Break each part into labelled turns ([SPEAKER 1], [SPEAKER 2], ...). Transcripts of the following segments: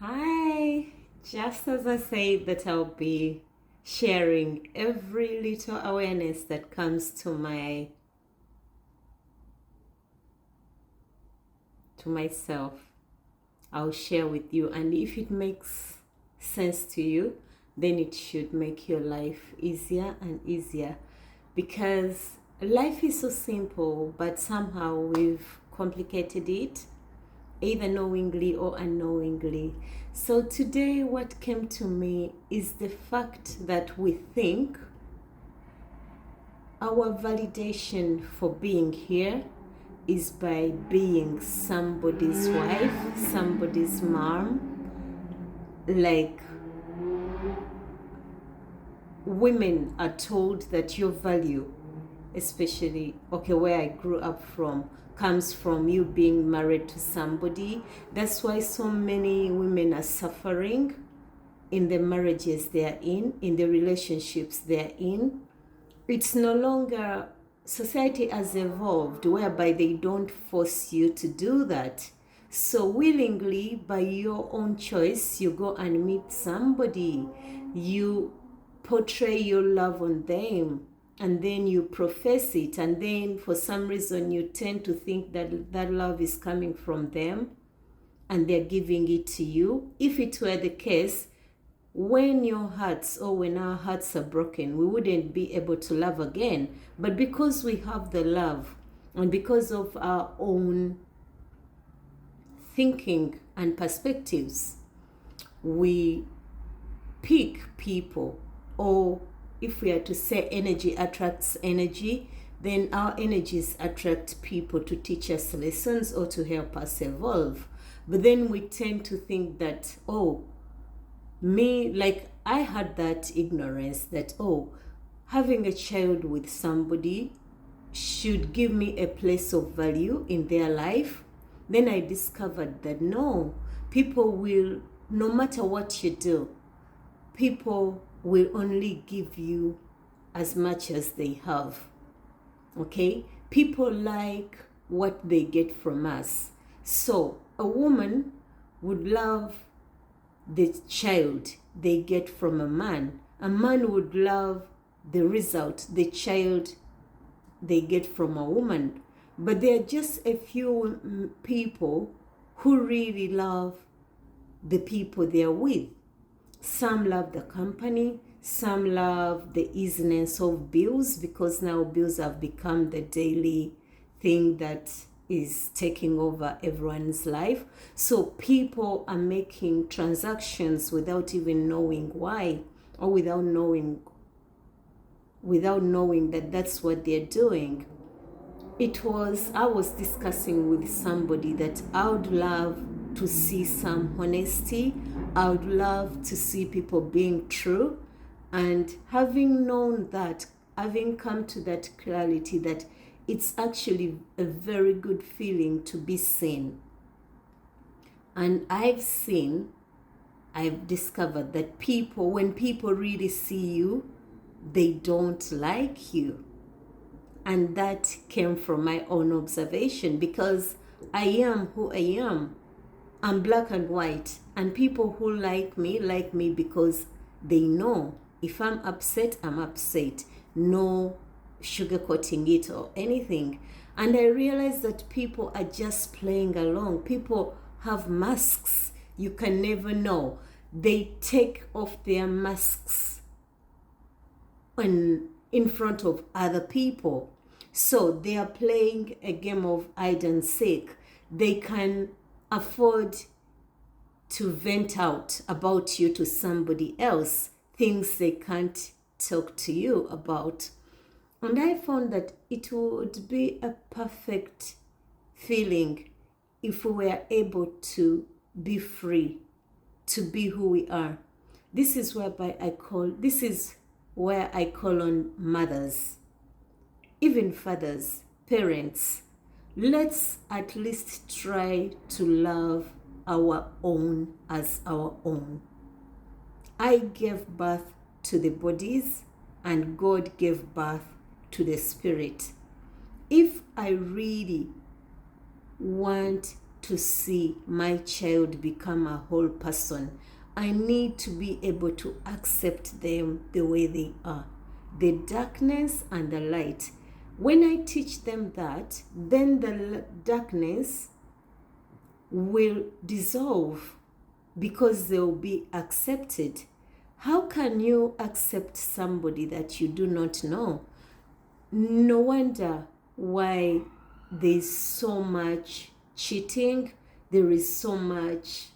[SPEAKER 1] Hi, just as I said that I'll be sharing every little awareness that comes to myself, I'll share with you, and if it makes sense to you, then it should make your life easier and easier, because life is so simple, but somehow we've complicated it, either knowingly or unknowingly. So today, what came to me is the fact that we think our validation for being here is by being somebody's wife, somebody's mom. Like, women are told that your value, especially okay, where I grew up from, comes from you being married to somebody. That's why so many women are suffering in the marriages they are in the relationships they are in. It's no longer, society has evolved whereby they don't force you to do that. So willingly, by your own choice, you go and meet somebody, you portray your love on them, and then you profess it, and then for some reason you tend to think that that love is coming from them and they're giving it to you. If it were the case, when your hearts or when our hearts are broken, we wouldn't be able to love again. But because we have the love, and because of our own thinking and perspectives, we pick people, or if we are to say energy attracts energy, then our energies attract people to teach us lessons or to help us evolve. But then we tend to think that, oh, me, like I had that ignorance that, oh, having a child with somebody should give me a place of value in their life. Then I discovered that no, people will, no matter what you do, people will only give you as much as they have. Okay? People like what they get from us. So a woman would love the child they get from a man. A man would love the result, the child they get from a woman. But there are just a few people who really love the people they're with. Some love the company, some love the easiness of bills, because now bills have become the daily thing that is taking over everyone's life. So people are making transactions without even knowing why, or without knowing that that's what they're doing. I was discussing with somebody that I would love to see some honesty. I would love to see people being true. And having known that, having come to that clarity that it's actually a very good feeling to be seen. And I've discovered that when people really see you, they don't like you. And that came from my own observation, because I am who I am. I'm black and white. And people who like me because they know if I'm upset, I'm upset. No sugarcoating it or anything. And I realized that people are just playing along. People have masks. You can never know. They take off their masks in front of other people. So they are playing a game of hide and seek. They can afford to vent out about you to somebody else, things they can't talk to you about. And I found that it would be a perfect feeling if we were able to be free, to be who we are. This is where I call on mothers, even fathers, parents. Let's at least try to love our own as our own. I gave birth to the bodies, and God gave birth to the spirit. If I really want to see my child become a whole person. I need to be able to accept them the way they are, the darkness and the light. When I teach them that, then the darkness will dissolve because they'll be accepted. How can you accept somebody that you do not know? No wonder why there's so much cheating, there is so much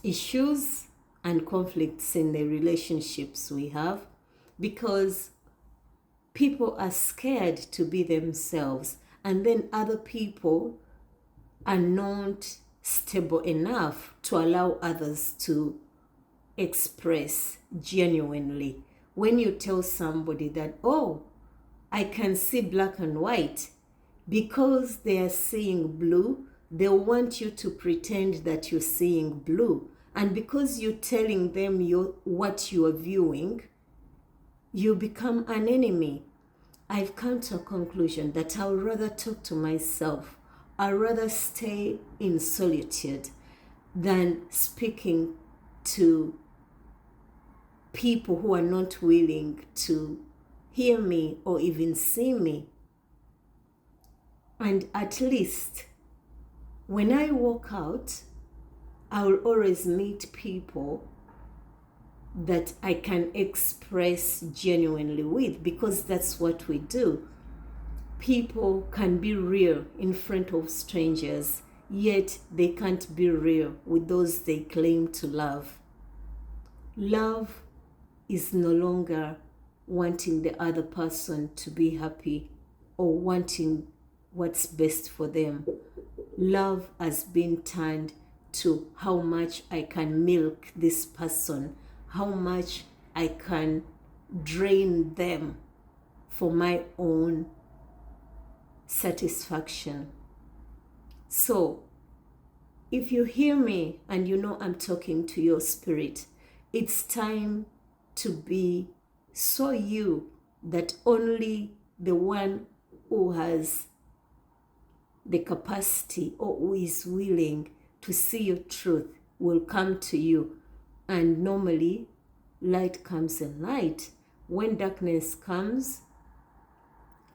[SPEAKER 1] issues and conflicts in the relationships we have, because people are scared to be themselves, and then other people are not stable enough to allow others to express genuinely. When you tell somebody that, oh, I can see black and white, because they are seeing blue, they want you to pretend that you're seeing blue. And because you're telling them what you are viewing, you become an enemy. I've come to a conclusion that I would rather talk to myself. I'd rather stay in solitude than speaking to people who are not willing to hear me or even see me. And at least when I walk out, I will always meet people that I can express genuinely with, because that's what we do. People can be real in front of strangers, yet they can't be real with those they claim to love. Love is no longer wanting the other person to be happy or wanting what's best for them. Love has been turned to how much I can milk this person, how much I can drain them for my own satisfaction. So, if you hear me and you know I'm talking to your spirit, it's time to be so you that only the one who has the capacity or who is willing to see your truth will come to you. And normally, light comes in light. When darkness comes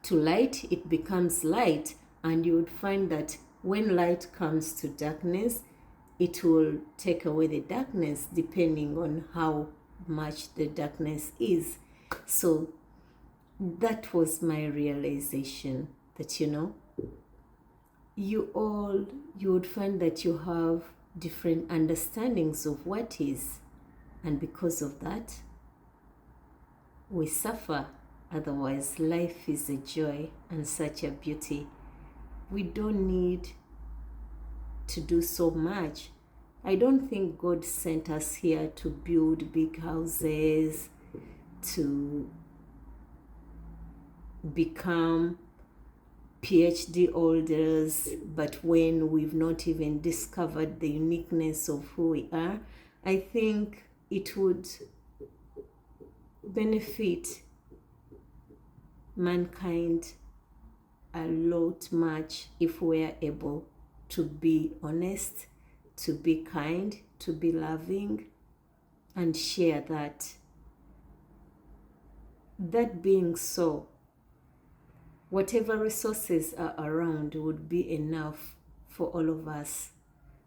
[SPEAKER 1] to light, it becomes light. And you would find that when light comes to darkness, it will take away the darkness depending on how much the darkness is. So that was my realization that, you would find that you have different understandings of what is. And because of that, we suffer. Otherwise, life is a joy and such a beauty. We don't need to do so much. I don't think God sent us here to build big houses, to become PhD holders, but when we've not even discovered the uniqueness of who we are, I think it would benefit mankind a lot much if we're able to be honest, to be kind, to be loving, and share that. That being so, whatever resources are around would be enough for all of us.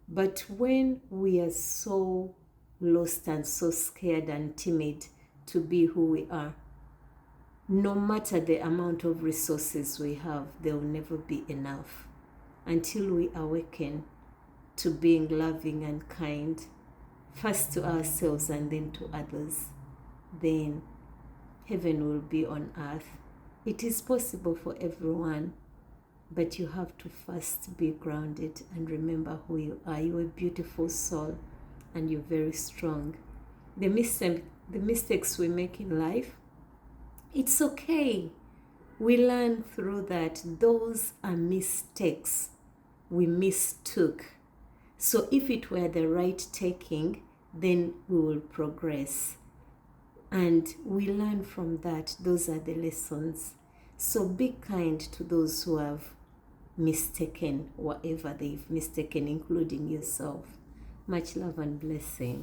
[SPEAKER 1] But when we are so lost and so scared and timid to be who we are, no matter the amount of resources we have, there will never be enough until we awaken to being loving and kind, first to ourselves and then to others. Then heaven will be on earth. It is possible for everyone, but you have to first be grounded and remember who you are. You're a beautiful soul and you're very strong. The mistakes we make in life, it's okay. We learn through that. Those are mistakes we mistook. So if it were the right taking, then we will progress. And we learn from that. Those are the lessons. So be kind to those who have mistaken whatever they've mistaken, including yourself. Much love and blessing.